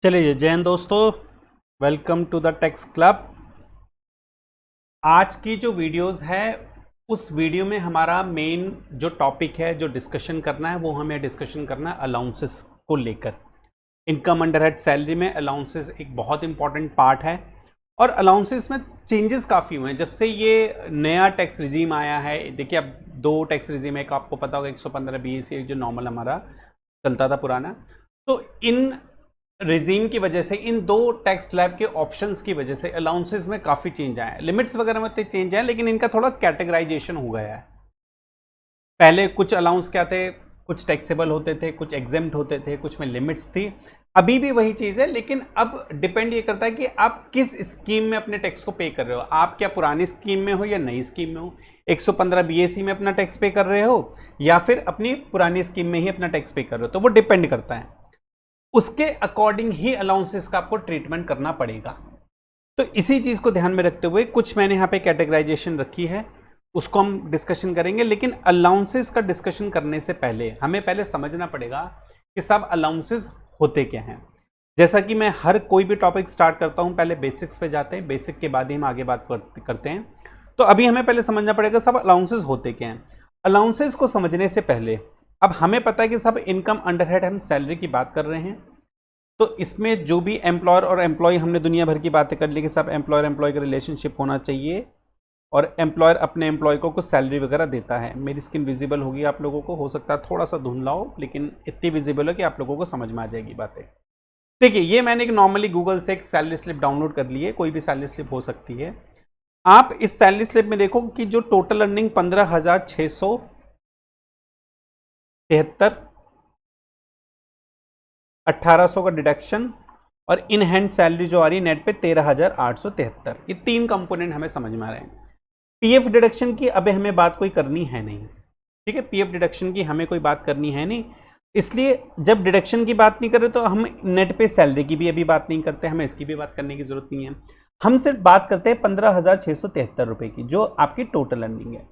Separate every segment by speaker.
Speaker 1: चलिए जय हिंद दोस्तों, welcome to the tax club. आज की जो वीडियोस है उस वीडियो में हमारा मेन जो टॉपिक है, जो डिस्कशन करना है, वो हमें डिस्कशन करना है अलाउंसेस को लेकर। इनकम अंडर हेड सैलरी में अलाउंसेस एक बहुत इंपॉर्टेंट पार्ट है और अलाउंसेस में चेंजेस काफ़ी हुए हैं जब से ये नया टैक्स रिजीम आया है। देखिए, अब दो टैक्स रिजीम है, एक आपको पता होगा 115 BAC, एक जो नॉर्मल हमारा चलता था पुराना। तो इन रिजीम की वजह से, इन दो टैक्स स्लैब के ऑप्शंस की वजह से अलाउंसेस में काफ़ी चेंज आया है। लिमिट्स वगैरह में तो चेंज है, लेकिन इनका थोड़ा कैटेगराइजेशन हो गया है। पहले कुछ अलाउंस क्या थे, कुछ टैक्सेबल होते थे, कुछ एग्जेम्प्ट होते थे, कुछ में लिमिट्स थी। अभी भी वही चीज़ है, लेकिन अब डिपेंड ये करता है कि आप किस स्कीम में अपने टैक्स को पे कर रहे हो। आप क्या पुरानी स्कीम में हो या नई स्कीम में हो, 115 BAC में अपना टैक्स पे कर रहे हो या फिर अपनी पुरानी स्कीम में ही अपना टैक्स पे कर रहे हो, तो वो डिपेंड करता है। उसके अकॉर्डिंग ही अलाउंसेस का आपको ट्रीटमेंट करना पड़ेगा। तो इसी चीज़ को ध्यान में रखते हुए कुछ मैंने यहाँ पे कैटेगराइजेशन रखी है, उसको हम डिस्कशन करेंगे। लेकिन अलाउंसेस का डिस्कशन करने से पहले हमें पहले समझना पड़ेगा कि सब अलाउंसेस होते क्या हैं। जैसा कि मैं हर कोई भी टॉपिक स्टार्ट करता हूँ, पहले बेसिक्स पे जाते हैं, बेसिक के बाद ही हम आगे बात करते हैं। तो अभी हमें पहले समझना पड़ेगा सब अलाउंसेस होते क्या हैं। अलाउंसेस को समझने से पहले, अब हमें पता है कि सब इनकम अंडर हेड हम सैलरी की बात कर रहे हैं। तो इसमें जो भी एम्प्लॉयर और एम्प्लॉय, हमने दुनिया भर की बातें कर ली कि सब एम्प्लॉयर एम्प्लॉय का रिलेशनशिप होना चाहिए और एम्प्लॉयर अपने एम्प्लॉय को कुछ सैलरी वगैरह देता है। मेरी स्क्रीन विजिबल होगी आप लोगों को, हो सकता है थोड़ा सा धुंधला हो, लेकिन इतनी विजिबल है कि आप लोगों को समझ में आ जाएगी बातें। देखिए, ये मैंने एक नॉर्मली गूगल से एक सैलरी स्लिप डाउनलोड कर ली है, कोई भी सैलरी स्लिप हो सकती है। आप इस सैलरी स्लिप में देखो कि जो टोटल अर्निंग 15,673, 1800 का डिडक्शन और इन हैंड सैलरी जो आ रही है नेट पे 13,873, ये तीन कंपोनेंट हमें समझ में आ रहे हैं। पीएफ डिडक्शन की अबे हमें बात कोई करनी है नहीं, ठीक है। पीएफ डिडक्शन की हमें कोई बात करनी है नहीं, इसलिए जब डिडक्शन की बात नहीं कर रहे तो हम नेट पे सैलरी की भी अभी बात नहीं करते, हमें इसकी भी बात करने की जरूरत नहीं है। हम सिर्फ बात करते हैं 15,673 रुपए की, जो आपकी टोटल अर्निंग है।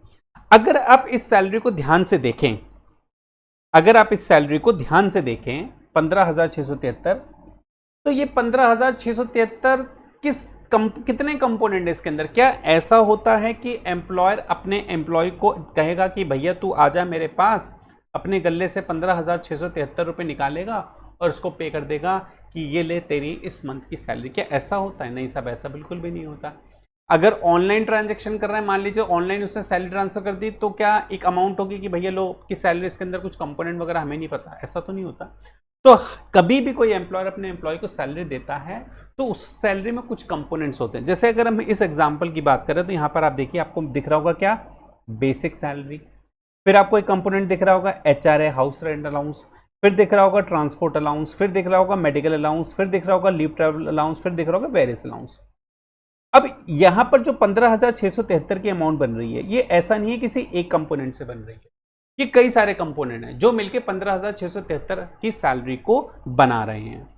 Speaker 1: अगर आप इस सैलरी को ध्यान से देखें, अगर आप इस सैलरी को ध्यान से देखें 15,673, तो ये 15,673 कितने कंपोनेंट है इसके अंदर। क्या ऐसा होता है कि एम्प्लॉयर अपने एम्प्लॉय को कहेगा कि भैया तू आजा मेरे पास, अपने गले से 15,673 रुपये निकालेगा और उसको पे कर देगा कि ये ले तेरी इस मंथ की सैलरी। क्या ऐसा होता है? नहीं साहब, ऐसा बिल्कुल भी नहीं होता। अगर ऑनलाइन ट्रांजैक्शन कर रहा है, मान लीजिए ऑनलाइन उसने सैलरी ट्रांसफर कर दी, तो क्या एक अमाउंट होगी कि भैया लो की सैलरी, इसके अंदर कुछ कंपोनेंट वगैरह हमें नहीं पता? ऐसा तो नहीं होता। तो कभी भी कोई एम्प्लॉयर अपने एम्प्लॉय को सैलरी देता है तो उस सैलरी में कुछ कंपोनेंट्स होते हैं। जैसे अगर हम इस एग्जांपल की बात करें तो यहाँ पर आप देखिए, आपको दिख रहा होगा क्या, बेसिक सैलरी। फिर आपको एक कंपोनेंट दिख रहा होगा HRA, हाउस रेंट अलाउंस। फिर दिख रहा होगा ट्रांसपोर्ट अलाउंस। फिर दिख रहा होगा मेडिकल अलाउंस। फिर दिख रहा होगा लीव ट्रैवल अलाउंस। फिर दिख रहा होगा वेरियस अलाउंस। अब यहां पर जो 15,673 की अमाउंट बन रही है, ये ऐसा नहीं है किसी एक कंपोनेंट से बन रही है, ये कई सारे कंपोनेंट हैं जो मिलके 15,673 की सैलरी को बना रहे हैं।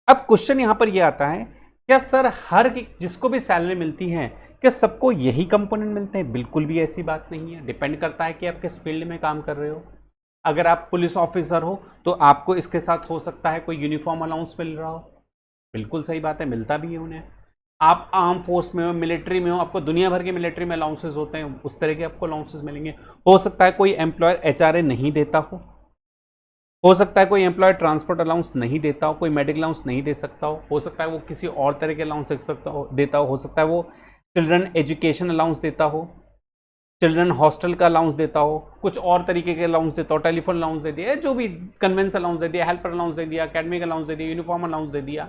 Speaker 1: अब क्वेश्चन यहां पर ये आता है, क्या सर हर जिसको भी सैलरी मिलती है क्या सबको यही कंपोनेंट मिलते हैं? बिल्कुल भी ऐसी बात नहीं है। डिपेंड करता है कि आप किस फील्ड में काम कर रहे हो। अगर आप पुलिस ऑफिसर हो तो आपको इसके साथ हो सकता है कोई यूनिफॉर्म अलाउंस मिल रहा हो, बिल्कुल सही बात है, मिलता भी है उन्हें। आप आर्म फोर्स में हो, मिलिट्री में हो, आपको दुनिया भर के मिलिट्री में अलाउंसेस होते हैं, उस तरह के आपको अलाउंसेस मिलेंगे। हो सकता है कोई एम्प्लॉयर HRA नहीं देता हो सकता है कोई एम्प्लॉयर ट्रांसपोर्ट अलाउंस नहीं देता हो, कोई मेडिकल अलाउंस नहीं दे सकता हो सकता है वो किसी और तरह के अलाउंस देता हो सकता है वो चिल्ड्रन एजुकेशन अलाउंस देता हो, चिल्ड्रन हॉस्टल का अलाउंस देता हो, कुछ और तरीके के अलाउंस देता हो, टेलीफोन अलाउंस दे दिया, जो भी कन्वेंस अलाउंस दे दिया, हेल्पर अलाउंस दे दिया, अकेडमिक अलाउंस दे दिया, यूनिफॉर्म अलाउंस दे दिया,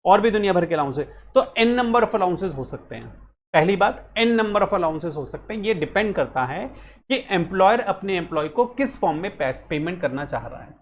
Speaker 1: और भी दुनिया भर के अलाउंस है। तो एन नंबर ऑफ अलाउंसेस हो सकते हैं। पहली बात, एन नंबर ऑफ अलाउंसेस हो सकते हैं। ये डिपेंड करता है कि एम्प्लॉयर अपने एम्प्लॉय को किस फॉर्म में पेमेंट करना चाह रहा है।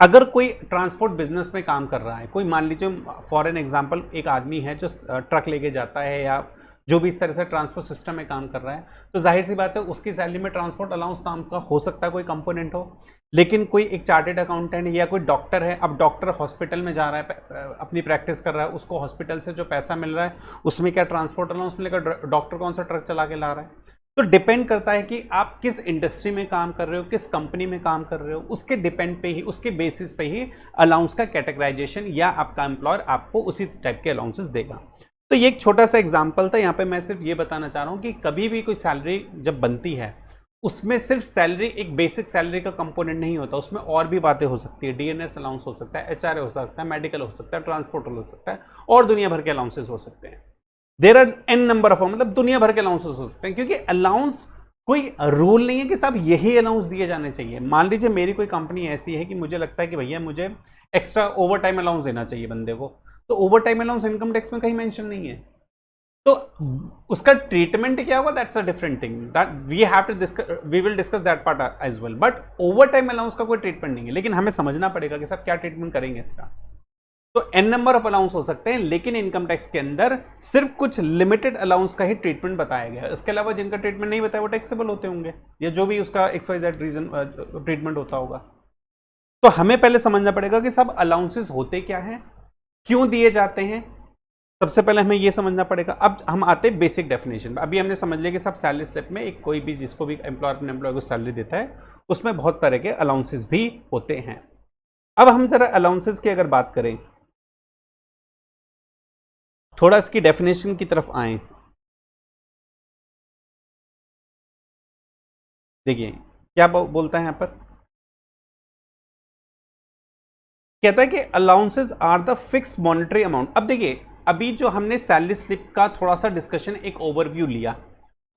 Speaker 1: अगर कोई ट्रांसपोर्ट बिजनेस में काम कर रहा है, कोई मान लीजिए फॉर एन एग्जांपल एक आदमी है जो ट्रक लेके जाता है या जो भी इस तरह से ट्रांसपोर्ट सिस्टम में काम कर रहा है, तो जाहिर सी बात है उसकी सैलरी में ट्रांसपोर्ट अलाउंस नाम का हो सकता है कोई कंपोनेंट हो। लेकिन कोई एक चार्टेड अकाउंटेंट या कोई डॉक्टर है, अब डॉक्टर हॉस्पिटल में जा रहा है, अपनी प्रैक्टिस कर रहा है, उसको हॉस्पिटल से जो पैसा मिल रहा है उसमें क्या ट्रांसपोर्ट अलाउंस मिलेगा? डॉक्टर कौन सा ट्रक चला के ला रहा है? तो डिपेंड करता है कि आप किस इंडस्ट्री में काम कर रहे हो, किस कंपनी में काम कर रहे हो, उसके डिपेंड पे ही, उसके बेसिस पे ही अलाउंस का कैटेगराइजेशन या आपका एम्प्लॉयर आपको उसी टाइप के अलाउंसेस देगा। तो ये एक छोटा सा एग्जांपल था, यहाँ पे मैं सिर्फ ये बताना चाह रहा हूँ कि कभी भी कोई सैलरी जब बनती है उसमें सिर्फ सैलरी एक बेसिक सैलरी का कंपोनेंट नहीं होता, उसमें और भी बातें हो सकती है। डीएनएस अलाउंस हो सकता है, एचआरए हो सकता है, मेडिकल हो सकता है, ट्रांसपोर्ट हो सकता है और दुनिया भर के अलाउंसेस हो सकते हैं। There are an number of, मतलब दुनिया भर के अलाउंसेस हो सकते हैं, क्योंकि अलाउंस कोई रूल नहीं है कि साहब यही अलाउंस दिए जाने चाहिए। मान लीजिए मेरी कोई कंपनी ऐसी है कि मुझे लगता है कि भैया मुझे एक्स्ट्रा ओवर टाइम अलाउंस देना चाहिए बंदे को, तो over time allowance income tax में कहीं मेंशन नहीं है, तो उसका ट्रीटमेंट क्या होगा, that's a different thing, that we have to discuss, we will discuss that part as well. But over time allowance का कोई ट्रीटमेंट नहीं है, लेकिन हमें समझना पड़ेगा कि साहब क्या ट्रीटमेंट करेंगे इसका। तो एन नंबर ऑफ अलाउंस हो सकते हैं, लेकिन इनकम टैक्स के अंदर सिर्फ कुछ लिमिटेड अलाउंस का ही ट्रीटमेंट बताया गया है। इसके अलावा जिनका ट्रीटमेंट नहीं बताया वो टैक्सेबल होते होंगे, या जो भी उसका XYZ रीजन ट्रीटमेंट होता होगा। तो हमें पहले समझना पड़ेगा कि सब अलाउंसेस होते क्या हैं, क्यों दिए जाते हैं, सबसे पहले हमें यह समझना पड़ेगा। अब हम आते हैं बेसिक डेफिनेशन। अभी हमने समझ लिया कि सब सैलरी स्लिप में एक कोई भी जिसको भी एम्प्लॉयर अपने एम्प्लॉय को सैलरी देता है उसमें बहुत तरह के अलाउंसेस भी होते हैं। अब हम जरा अलाउंसेस की अगर बात करें, थोड़ा इसकी डेफिनेशन की तरफ आए। देखिए क्या बोलता है यहां पर, कहता है कि allowances are the fix monetary amount. अब देखिए अभी जो हमने सैलरी स्लिप का थोड़ा सा डिस्कशन, एक ओवरव्यू लिया,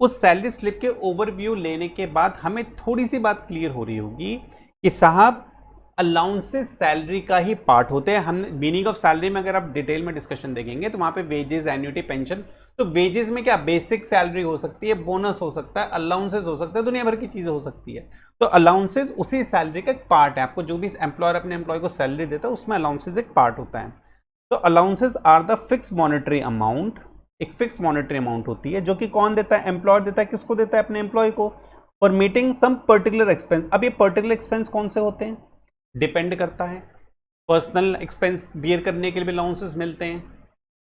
Speaker 1: उस सैलरी स्लिप के ओवरव्यू लेने के बाद हमें थोड़ी सी बात क्लियर हो रही होगी कि साहब अलाउंसेस सैलरी का ही पार्ट होते हैं। हम मीनिंग ऑफ सैलरी में अगर आप डिटेल में डिस्कशन देखेंगे तो वहां पे वेजेस, एन्युटी, पेंशन, तो वेजेस में क्या बेसिक सैलरी हो सकती है, बोनस हो सकता है, अलाउंसेस हो सकता है, दुनिया भर की चीजें हो सकती है। तो अलाउंसेस उसी सैलरी का एक पार्ट है। आपको जो भी एम्प्लॉयर अपने एम्प्लॉय को सैलरी देता है उसमें अलाउंसेस एक पार्ट होता है। तो allowances are the fix monetary amount, एक फिक्स मॉनेटरी अमाउंट होती है जो कि कौन देता है, एम्प्लॉयर देता है। किसको देता है, अपने एम्प्लॉय को, for meeting some particular expense. अब ये पर्टिकुलर एक्सपेंस कौन से होते हैं, डिपेंड करता है। पर्सनल एक्सपेंस बियर करने के लिए भी अलाउंसेस मिलते हैं,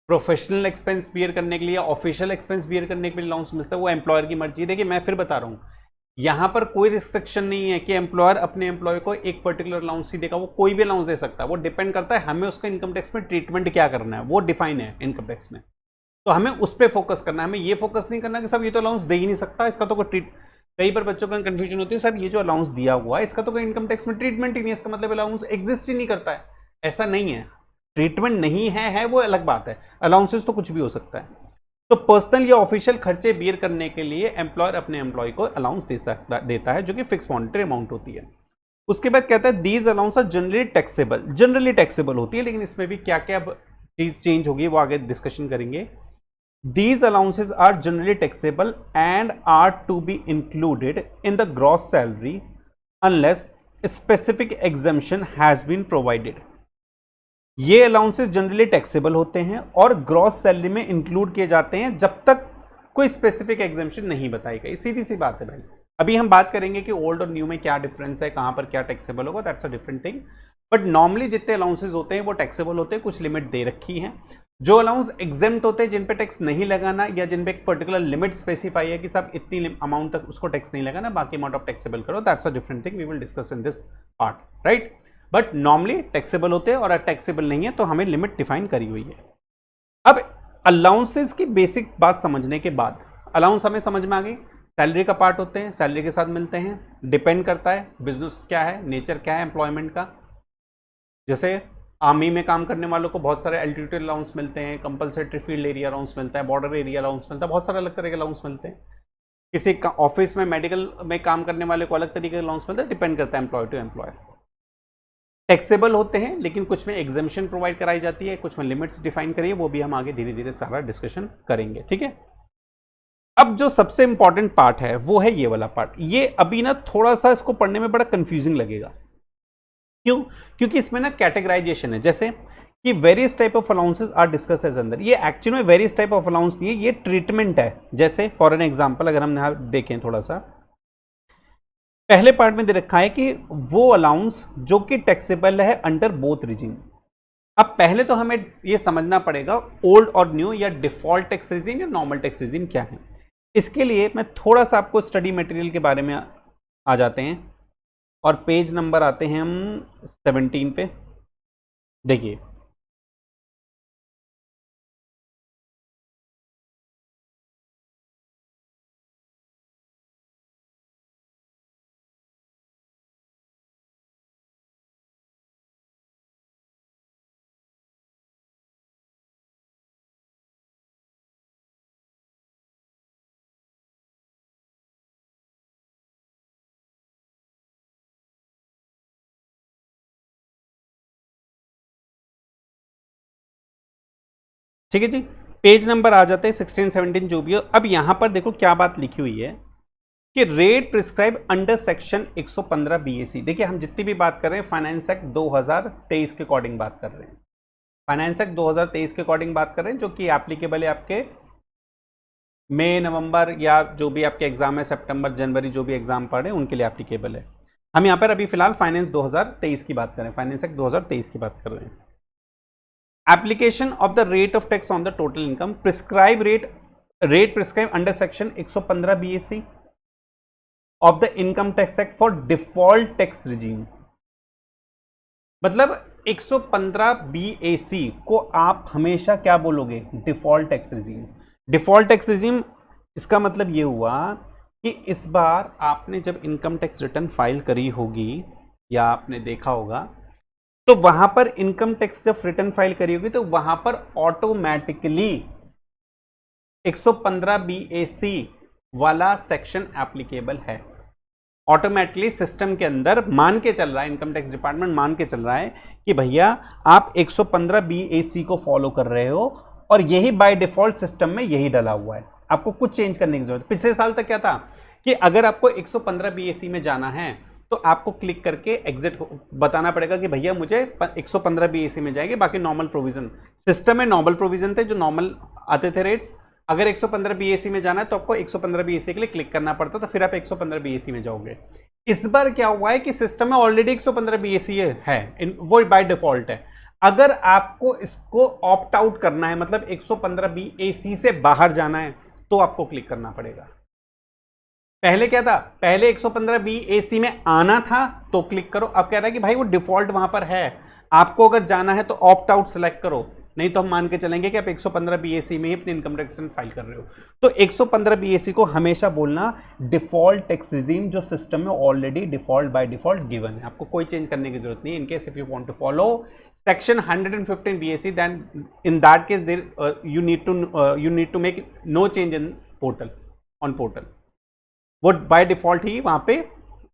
Speaker 1: प्रोफेशनल एक्सपेंस बियर करने के लिए, ऑफिशियल एक्सपेंस बियर करने के लिए अलाउंस मिलता है, वो एम्प्लॉयर की मर्जी। देखिए मैं फिर बता रहा हूँ, यहां पर कोई रिस्ट्रिक्शन नहीं है कि एम्प्लॉयर अपने एम्प्लॉय को एक पर्टिकुलर अलाउंस ही देगा, वो कोई भी अलाउंस दे सकता है। वो डिपेंड करता है हमें उसका इनकम टैक्स में ट्रीटमेंट क्या करना है, वो डिफाइन है इनकम टैक्स में। तो हमें उस पर फोकस करना है, हमें ये फोकस नहीं करना कि सब ये तो अलाउंस दे ही नहीं सकता, इसका तो कोई कई बार बच्चों का कंफ्यूजन होती है, सर ये जो अलाउंस दिया हुआ है इसका तो कोई इनकम टैक्स में ट्रीटमेंट ही नहीं है, इसका मतलब अलाउंस एग्जिस्ट ही नहीं करता है। ऐसा नहीं है, ट्रीटमेंट नहीं है वो अलग बात है, अलाउंसेस तो कुछ भी हो सकता है। तो पर्सनल या ऑफिशियल खर्चे बियर करने के लिए एम्प्लॉयर अपने एम्प्लॉय को अलाउंस देता है जो कि फिक्स मॉनेटरी अमाउंट होती है। उसके बाद कहता है these allowance are generally taxable, generally taxable होती है, लेकिन इसमें भी क्या क्या चीज चेंज होगी वो आगे डिस्कशन करेंगे। These allowances are generally taxable and are to be included in the gross salary unless specific exemption has been provided. ये अलाउंसेस जनरली टैक्सेबल होते हैं और ग्रॉस सैलरी में इंक्लूड किए जाते हैं जब तक कोई स्पेसिफिक एग्जेम्पशन नहीं बताई गई। सीधी सी बात है भाई। अभी हम बात करेंगे कि ओल्ड और न्यू में क्या डिफरेंस है, कहां पर क्या टैक्सेबल होगा, that's a different thing. But normally जितने अलाउंसेस होते हैं वो टैक्सेबल होते हैं, कुछ लिमिट दे रखी है। जो अलाउंस एग्जेम्प्ट होते हैं, जिन पे टैक्स नहीं लगाना या जिन पे एक पर्टिकुलर लिमिट स्पेसिफाई है कि सब इतनी अमाउंट तक उसको टैक्स नहीं लगाना, बाकी अमाउंट ऑफ टैक्सेबल करो, that's a different thing, we will discuss in this part, right. But normally taxable होते हैं और टैक्सेबल नहीं है तो हमें लिमिट डिफाइन करी हुई है। अब अलाउंसेस की बेसिक बात समझने के बाद, अलाउंस हमें समझ में आ गई, सैलरी का पार्ट होते हैं, सैलरी के साथ मिलते हैं, डिपेंड करता है बिजनेस क्या है, नेचर क्या है एम्प्लॉयमेंट का। जैसे आर्मी में काम करने वालों को बहुत सारे एल्टीट्यूड अलाउंस मिलते हैं, कंपलसरी फील्ड एरिया अलाउंस मिलता है, बॉर्डर एरिया अलाउंस मिलता है, बहुत सारे अलग तरह के अलाउंस मिलते हैं। किसी ऑफिस में, मेडिकल में काम करने वाले को अलग तरीके के अलाउंस मिलता है, डिपेंड करता है एम्प्लॉय टू एम्प्लॉयर। टैक्सेबल होते हैं लेकिन कुछ में एग्जेम्पशन प्रोवाइड कराई जाती है, कुछ में लिमिट्स डिफाइन करिए, वो भी हम आगे धीरे धीरे सारा डिस्कशन करेंगे, ठीक है। अब जो सबसे इंपॉर्टेंट पार्ट है वो है ये वाला पार्ट। ये अभी ना थोड़ा सा इसको पढ़ने में बड़ा कंफ्यूजिंग लगेगा, क्यों? क्योंकि इसमें ना कैटेगराइजेशन है, जैसे कि various type of allowances are discuss as अंदर। ये एक्चुअली में वेरियस टाइप ऑफ अलाउंस नहीं है, ये ट्रीटमेंट है। जैसे फॉर एन एग्जांपल अगर हम यहां देखें थोड़ा सा, पहले पार्ट में दे रखा है कि वो अलाउंस जो कि टैक्सेबल है अंडर बोथ रिजीम। अब पहले तो हमें ये समझना पड़ेगा ओल्ड और न्यू या डिफॉल्ट टैक्स रिजीम या नॉर्मल टैक्स रिजीम क्या है। इसके लिए मैं थोड़ा सा आपको स्टडी मटेरियल के बारे में आ जाते हैं और पेज नंबर आते हैं हम 17 पे। देखिए ठीक है जी, पेज नंबर आ जाते हैं 16 17 जो भी हो। अब यहां पर देखो क्या बात लिखी हुई है कि rate prescribe under section 115 BAC. देखिए हम जितनी भी बात कर रहे हैं फाइनेंस एक्ट 2023 के अकॉर्डिंग बात कर रहे हैं, फाइनेंस एक्ट 2023 के अकॉर्डिंग बात कर रहे हैं, जो कि एप्लीकेबल है आपके मई नवंबर या जो भी आपके एग्जाम है सितंबर जनवरी जो भी एग्जाम पढ़े उनके लिए एप्लीकेबल है। हम यहाँ पर अभी फिलहाल फाइनेंस 2023 की बात कर रहे हैं, फाइनेंस एक्ट 2023 की बात कर रहे हैं। Application of the rate of tax on the total income prescribe rate prescribe under section 115 BAC of the income tax act for default tax regime. मतलब 115 बीएसी को आप हमेशा क्या बोलोगे, default tax regime. Default tax regime इसका मतलब ये हुआ कि इस बार आपने जब इनकम टैक्स रिटर्न फाइल करी होगी या आपने देखा होगा तो वहां पर इनकम टैक्स जब रिटर्न फाइल करी होगी तो वहां पर ऑटोमेटिकली 115 बीएसी वाला सेक्शन एप्लीकेबल है। ऑटोमेटिकली सिस्टम के अंदर मान के चल रहा है, इनकम टैक्स डिपार्टमेंट मान के चल रहा है कि भैया आप 115 बीएसी को फॉलो कर रहे हो और यही बाय डिफॉल्ट सिस्टम में यही डला हुआ है, आपको कुछ चेंज करने की जरूरत। पिछले साल तक क्या था कि अगर आपको 115 बीएसी में जाना है तो आपको क्लिक करके एग्जिट बताना पड़ेगा कि भैया मुझे 115 बीएसी में जाएंगे, बाकी नॉर्मल प्रोविजन सिस्टम में नॉर्मल प्रोविजन थे जो नॉर्मल आते थे रेट्स। अगर 115 बीएसी में जाना है तो आपको 115 बीएसी के लिए क्लिक करना पड़ता, तो फिर आप 115 बीएसी में जाओगे। इस बार क्या हुआ है कि सिस्टम में ऑलरेडी 115 बीएसी है, वो बाय डिफॉल्ट है। अगर आपको इसको ऑप्ट आउट करना है, मतलब 115 बीएसी से बाहर जाना है, तो आपको क्लिक करना पड़ेगा। पहले क्या था, पहले 115 बीएसी में आना था तो क्लिक करो। अब कह रहा है कि भाई वो डिफॉल्ट वहां पर है, आपको अगर जाना है तो ऑप्ट आउट सेलेक्ट करो, नहीं तो हम मान के चलेंगे कि आप 115 बीएसी में ही अपनी इनकम टैक्स रिटर्न फाइल कर रहे हो। तो 115 बीएसी को हमेशा बोलना डिफॉल्ट टैक्स रिजीम, जो सिस्टम में already default by default given है, आपको कोई चेंज करने की जरूरत नहीं। In case if you want to follow section 115 BAC then in that case there you need to make no change in portal, on portal. वो by default ही वहां पे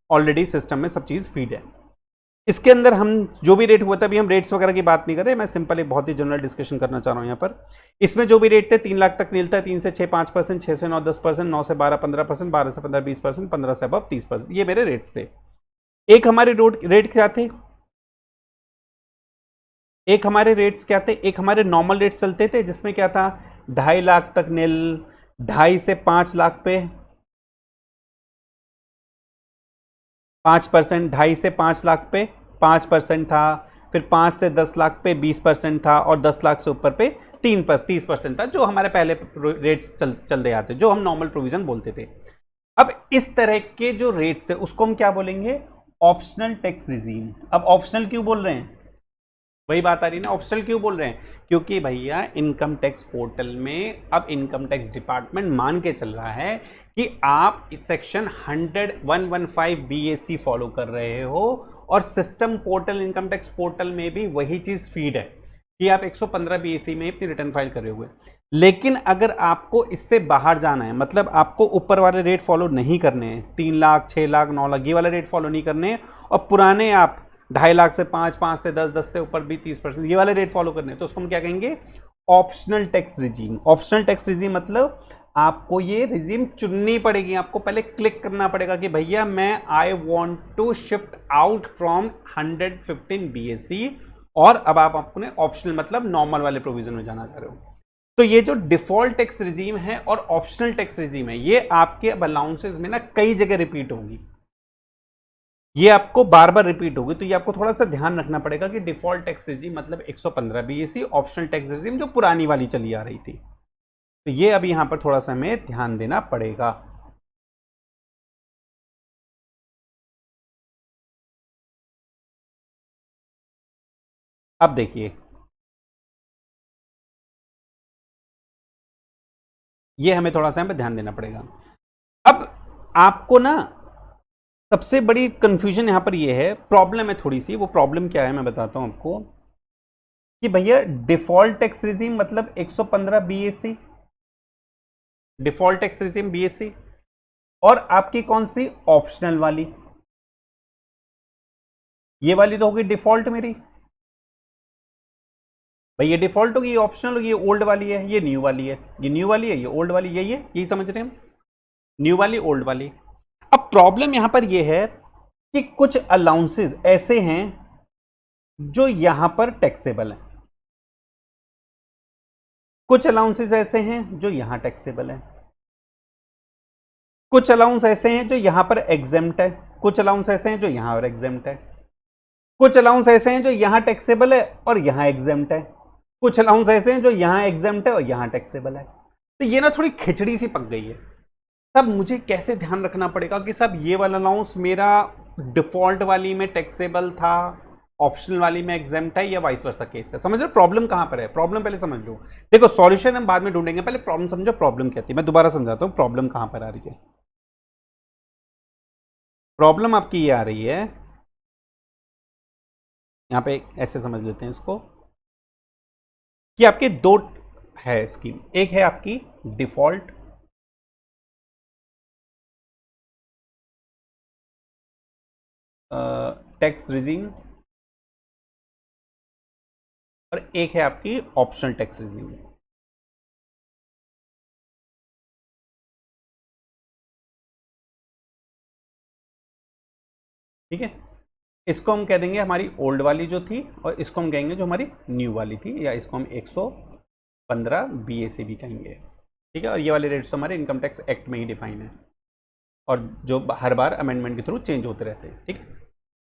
Speaker 1: ऑलरेडी सिस्टम में सब चीज फीड है। इसके अंदर हम जो भी रेट हुआ था, अभी हम रेट्स वगैरह की बात नहीं कर रहे, मैं सिंपल एक बहुत ही जनरल डिस्कशन करना चाह रहा हूं यहाँ पर। इसमें जो भी रेट थे 3 लाख तक मिलता है, 3 से 6 5%, 6 से 9 10%, 9 से 12 15%, 12 से 15 20%, 15 से अब 30%, ये मेरे रेट्स थे। एक हमारे रेट क्या थे, एक हमारे रेट्स क्या थे, एक हमारे नॉर्मल रेट्स चलते थे जिसमें क्या था 2.5 लाख तक नील, 2.5 से 5 लाख पे 5%, 2.5 से 5 लाख पे 5% था, फिर 5 से 10 लाख पे 20% था, और 10 लाख से ऊपर पे 30% था, जो हमारे पहले रेट्स चलते आते, जो हम नॉर्मल प्रोविजन बोलते थे। अब इस तरह के जो रेट्स थे उसको हम क्या बोलेंगे, ऑप्शनल टैक्स रिजीम। अब ऑप्शनल क्यों बोल रहे हैं, वही बात आ रही है ना, ऑप्शनल क्यों बोल रहे हैं, क्योंकि भैया इनकम टैक्स पोर्टल में अब इनकम टैक्स डिपार्टमेंट मान के चल रहा है कि आप इस सेक्शन 115 बीएसी फॉलो कर रहे हो, और system portal income tax portal में भी वही चीज फीड है कि आप 115 बीएसी में अपनी रिटर्न फाइल कर रहे हो। लेकिन अगर आपको इससे बाहर जाना है, मतलब आपको ऊपर वाले रेट फॉलो नहीं करने हैं, 3 लाख 6 लाख 9 लाख ये वाले रेट फॉलो नहीं करने हैं, और पुराने आप 2.5 लाख से 5, 5 से 10, 10 से ऊपर भी 30% ये वाले रेट फॉलो करने हैं, तो उसको हम क्या कहेंगे, optional tax regime. Optional tax regime मतलब आपको ये रिजीम चुननी पड़ेगी, आपको पहले क्लिक करना पड़ेगा कि भैया मैं I want to shift out from 115 BAC, और अब आप अपने ऑप्शनल मतलब नॉर्मल वाले प्रोविजन में जाना चाह रहे हो। तो ये जो डिफॉल्ट टैक्स रिजीम है और ऑप्शनल टैक्स रिजीम है, ये आपके अब अलाउंसेस में ना कई जगह रिपीट होगी, ये आपको बार बार रिपीट होगी। तो ये आपको थोड़ा सा ध्यान रखना पड़ेगा कि डिफॉल्ट टैक्स रिजीम मतलब 115 बीएसी, ऑप्शनल टैक्स रिजीम जो पुरानी वाली चली आ रही थी। तो ये अभी यहां पर थोड़ा सा हमें ध्यान देना पड़ेगा। अब देखिए, ये हमें थोड़ा सा यहाँ पे ध्यान देना पड़ेगा। अब आपको ना सबसे बड़ी कंफ्यूजन यहां पर ये है, प्रॉब्लम है थोड़ी सी। वो प्रॉब्लम क्या है मैं बताता हूं आपको कि भैया डिफॉल्ट टैक्स रिजीम मतलब 115 BSc, default tax regime BSc, और आपकी कौन सी ऑप्शनल वाली, ये वाली तो होगी डिफॉल्ट मेरी भाई, ये डिफॉल्ट होगी, ये ऑप्शनल होगी, ये ओल्ड वाली है, ये न्यू वाली है, ये न्यू वाली है, ये ओल्ड वाली, यही समझ रहे हैं हम, न्यू वाली ओल्ड वाली। अब प्रॉब्लम यहां पर ये है कि कुछ अलाउंसेस ऐसे हैं जो यहां पर टैक्सेबल हैं, कुछ अलाउंसेस ऐसे हैं जो यहां टैक्सेबल हैं, कुछ अलाउंस ऐसे हैं जो यहां पर एग्जेम्प्ट है, कुछ अलाउंस ऐसे हैं जो यहां पर एग्जेम्प्ट है, कुछ अलाउंस ऐसे हैं जो यहां टैक्सेबल है और यहां एग्जेम्प्ट है, कुछ अलाउंस ऐसे हैं जो यहां एग्जेम्प्ट है और यहां टैक्सेबल है। तो ये ना थोड़ी खिचड़ी सी पक गई है। तब मुझे कैसे ध्यान रखना पड़ेगा कि सब ये वाला अलाउंस मेरा डिफॉल्ट वाली में टैक्सेबल था, ऑप्शनल वाली में एग्जेम्प्ट है, या वाइस वर्सा केस है। समझ लो प्रॉब्लम कहां पर है, प्रॉब्लम पहले समझ लो। देखो सॉल्यूशन हम बाद में ढूंढेंगे, पहले प्रॉब्लम समझो, प्रॉब्लम क्या थी। मैं दोबारा समझाता हूं प्रॉब्लम कहां पर आ रही है। प्रॉब्लम आपकी ये आ रही है, यहां पे ऐसे समझ लेते हैं इसको, कि आपके दो है स्कीम। एक है आपकी डिफॉल्ट टैक्स रिजीम, और एक है आपकी ऑप्शनल टैक्स रिजीम। ठीक है, इसको हम कह देंगे हमारी ओल्ड वाली जो थी, और इसको हम कहेंगे जो हमारी न्यू वाली थी, या इसको हम 115 बीएसी भी कहेंगे। ठीक है, और ये वाले रेट्स हमारे इनकम टैक्स एक्ट में ही डिफाइन है, और जो हर बार अमेंडमेंट के थ्रू चेंज होते रहते हैं। ठीक है,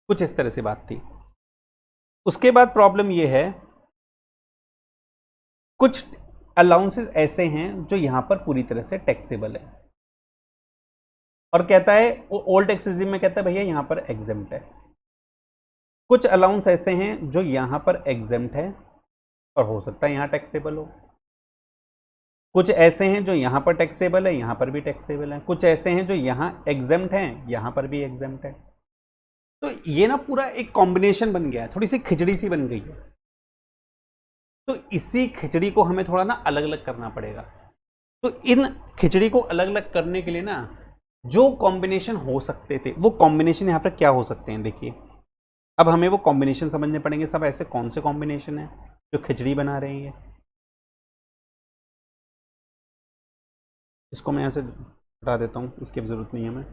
Speaker 1: कुछ इस तरह से बात थी। उसके बाद प्रॉब्लम ये है, कुछ अलाउंसेस ऐसे हैं जो यहां पर पूरी तरह से टैक्सेबल है, और कहता है ओल्ड टैक्स रिजीम में कहता है भैया यहां पर एग्जेम्प्ट है। कुछ अलाउंस ऐसे हैं जो यहां पर एग्जेम्प्ट है और हो सकता है यहां टैक्सेबल हो, कुछ ऐसे हैं जो यहां पर टैक्सेबल है, यहां पर भी टैक्सेबल है, कुछ ऐसे हैं जो यहां एग्जेम्प्ट हैं, यहां पर भी एग्जेम्प्ट है। तो ये ना पूरा एक कॉम्बिनेशन बन गया है, थोड़ी सी खिचड़ी सी बन गई है। तो इसी खिचड़ी को हमें थोड़ा ना अलग अलग करना पड़ेगा। तो इन खिचड़ी को अलग अलग करने के लिए ना जो कॉम्बिनेशन हो सकते थे, वो कॉम्बिनेशन यहां पर क्या हो सकते हैं, देखिए। अब हमें वो कॉम्बिनेशन समझने पड़ेंगे, सब ऐसे कौन से कॉम्बिनेशन है जो खिचड़ी बना रहे हैं। इसको मैं यहां से हटा देता हूं, इसकी अब जरूरत नहीं है हमें।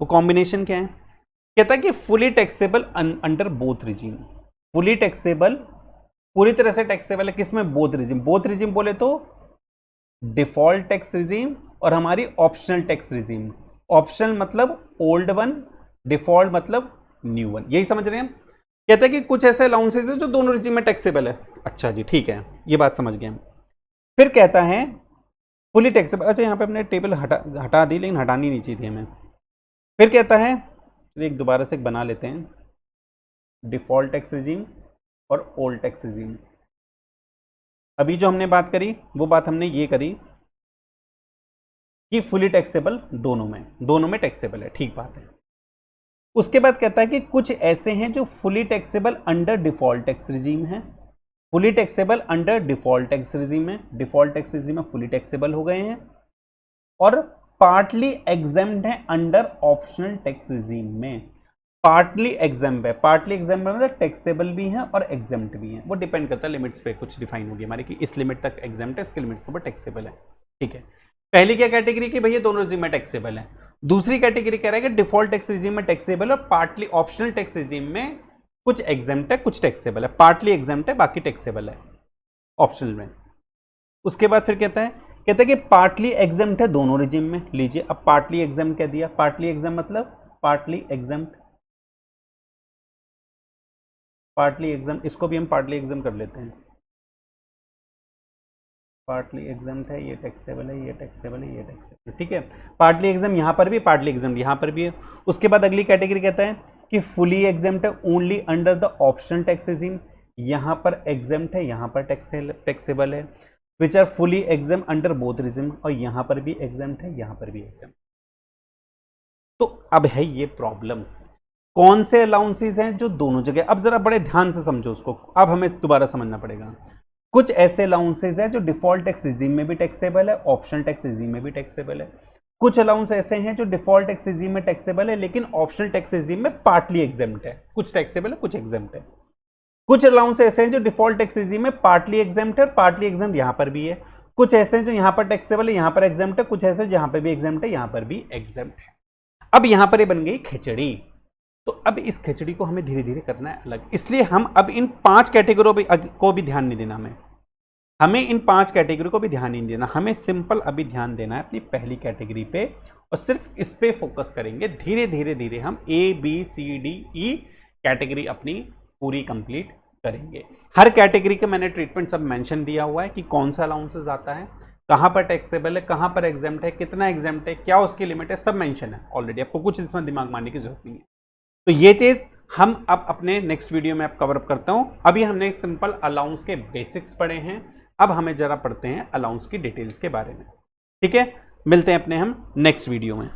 Speaker 1: वो कॉम्बिनेशन क्या है, कहता है कि fully taxable under both regime. Fully taxable, पूरी तरह से टैक्सेबल है किसमें, बोथ रिजीम। बोथ रिजीम बोले तो डिफॉल्ट टैक्स रिजीम और हमारी ऑप्शनल टैक्स रिजीम। ऑप्शनल मतलब ओल्ड वन, डिफॉल्ट मतलब न्यू वन, यही समझ रहे हैं हम। कहता है कि कुछ ऐसे अलाउंसेस है जो दोनों रिजीम में टैक्सेबल है। अच्छा जी, ठीक है, ये बात समझ गए हम। फिर कहता है फुली टैक्सेबल, अच्छा यहाँ पे अपने टेबल हटा दी, लेकिन हटानी नहीं चाहिए थी हमें। फिर कहता है, एक दोबारा से बना लेते हैं, डिफॉल्ट टैक्स रिजीम और ओल्ड टैक्स रिजीम। अभी जो हमने बात करी वो बात हमने ये करी कि फुली टैक्सेबल दोनों में टैक्सेबल है, ठीक बात है। उसके बाद कहता है कि कुछ ऐसे हैं जो fully taxable under default tax regime है। Fully taxable under default tax regime है, डिफॉल्ट टैक्स रिजीम में फुली टैक्सेबल हो गए हैं, और पार्टली एग्जेम्प्ट है अंडर ऑप्शनल टैक्स रिजीम में। पार्टली एग्जेम्प्ट है, पार्टली एग्जेम्प्ट मतलब टैक्सेबल भी है और एग्जेम्प्ट भी है। वो डिपेंड करता है लिमिट्स पे, कुछ डिफाइन होगी हमारी कि इस लिमिट तक एग्जेम्प्ट है, इसके लिमिट्स के ऊपर टैक्सेबल है। ठीक है, पहली क्या कैटेगरी की भैया दोनों रिजीम में टैक्सेबल है। दूसरी कैटेगरी कह रहा है कि डिफॉल्ट टैक्स रिजीम में टैक्सेबल और पार्टली ऑप्शनल टैक्स रिजीम में कुछ एग्जेम्प्ट है, कुछ टैक्सेबल है। पार्टली एग्जेम्प्ट है, बाकी टैक्सेबल है ऑप्शनल में। उसके बाद फिर कहता है कि पार्टली एग्जेम्प्ट है दोनों रिजीम में। लीजिए, अब पार्टली एग्जेम्प्ट कह दिया, पार्टली एग्जेम्प्ट मतलब पार्टली एग्जेम्प्ट, पार्टली एग्जाम, इसको भी हम पार्टली एग्जाम कर लेते हैं। पार्टली एग्जाम्प्ट है, ये टैक्सेबल है, ये टैक्सेबल है, ये टैक्सेबल है, ठीक है। पार्टली एग्जाम यहाँ पर भी, पार्टली एग्जाम यहाँ पर भी है। उसके बाद अगली कैटेगरी कहता है कि फुली एग्जाम्प्ट है only under the optional tax regime, यहाँ पर एग्जाम्प्ट है, यहाँ पर टैक्सेबल है। Which are fully exempt under both regime, और यहाँ पर भी एग्जाम्प्ट है, यहाँ पर भी एग्जाम्प्ट। तो अब है ये प्रॉब्लम, कौन से अलाउंसेस हैं जो दोनों जगह, अब जरा बड़े ध्यान से समझो उसको, अब हमें दोबारा समझना पड़ेगा। कुछ ऐसे अलाउंसेस हैं जो डिफॉल्ट टैक्स रिजीम में भी टैक्सेबल है, ऑप्शनल टैक्स रिजीम में भी टैक्सेबल है। कुछ अलाउंस ऐसे हैं जो डिफॉल्ट टैक्स रिजीम में टैक्सेबल है लेकिन ऑप्शनल टैक्स रिजीम में पार्टली एग्जाम्प्ट है, कुछ टैक्सेबल है कुछ एग्जाम्प्ट है। कुछ अलाउंस ऐसे हैं जो डिफॉल्ट टैक्स रिजीम में पार्टली एग्जाम्प्ट है, पार्टली एग्जाम्प्ट यहां पर भी है। कुछ ऐसे हैं जो यहां पर टैक्सेबल है, यहां पर एग्जाम्प्ट है, कुछ ऐसे जहां पर भी एग्जाम्प्ट है, यहां पर भी एग्जाम्प्ट है। अब यहां पर ये बन गई खिचड़ी। तो अब इस खिचड़ी को हमें धीरे धीरे करना है अलग, इसलिए हम अब इन 5 कैटेगरी को भी ध्यान नहीं देना, हमें इन 5 कैटेगरी को भी ध्यान नहीं देना, हमें सिंपल अभी ध्यान देना है अपनी पहली कैटेगरी पे और सिर्फ इस पे फोकस करेंगे। धीरे धीरे धीरे हम ABCDE कैटेगरी अपनी पूरी कंप्लीट करेंगे। हर कैटेगरी का मैंने ट्रीटमेंट सब मेंशन दिया हुआ है कि कौन सा अलाउंसेस आता है, कहां पर टैक्सेबल है, कहां पर एग्जाम्प्ट है, कितना एग्जाम्प्ट है, क्या उसकी लिमिट है, सब मेंशन है ऑलरेडी, आपको कुछ इसमें दिमाग मारने की जरूरत नहीं है। तो ये चीज हम अब अपने नेक्स्ट वीडियो में कवर अप करता हूं। अभी हमने सिंपल अलाउंस के बेसिक्स पढ़े हैं, अब हमें जरा पढ़ते हैं अलाउंस की डिटेल्स के बारे में, ठीक है। मिलते हैं अपने हम नेक्स्ट वीडियो में।